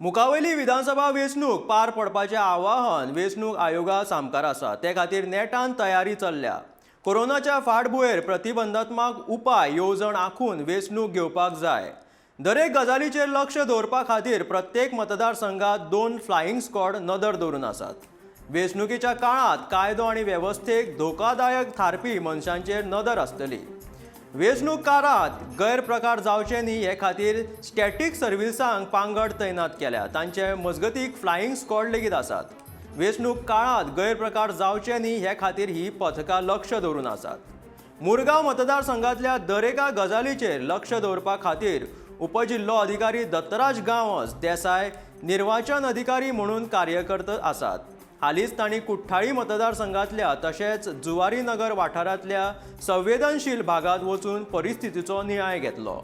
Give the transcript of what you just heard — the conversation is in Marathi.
मुखावेली विधानसभा वेंचणूक पार पडपाचें आवाहन वेंचणूक आयोगा सामकार आसा। ते खातीर नेटान तयारी चल्ल्या। कोरोनाच्या फाटभुंयेर प्रतिबंधात्मक उपाय येवजण आंखून वेंचणूक घेवपाक जाय। दरेक गजालीचेर लक्ष दवरपा खातीर प्रत्येक मतदारसंघात 2 फ्लायिंग स्क्वॉड नदर दवरून आसात। वेंचणुकेच्या काळात कायदो आनी वेवस्थेक धोकादायक थारपी मनशांचेर नदर आसतली। वेंचणूक काळात गैरप्रकार जावचे न्ही हे खातीर स्टॅटीक सर्व्हिसांक पांगड तैनात केल्या। तांचे मजगतीक फ्लायिंग स्क्वॉड लेगीत आसात। वेंचणूक काळात गैरप्रकार जावचे न्ही हे खातीर ही पथकां लक्ष दवरून आसात। मुरगांव मतदारसंघातल्या दरेका गजालीचेर लक्ष दवरपा खातीर उपजिल्लो अधिकारी दत्तराज गांवस देसाय निर्वाचन अधिकारी म्हणून कार्यरत आसात। हालींच तांणी कुठ्ठाळी मतदारसंघातल्या तशेंच जुवारी नगर वाठारांतल्या संवेदनशील भागात वचून परिस्थितीचो नियाळ घेतलो।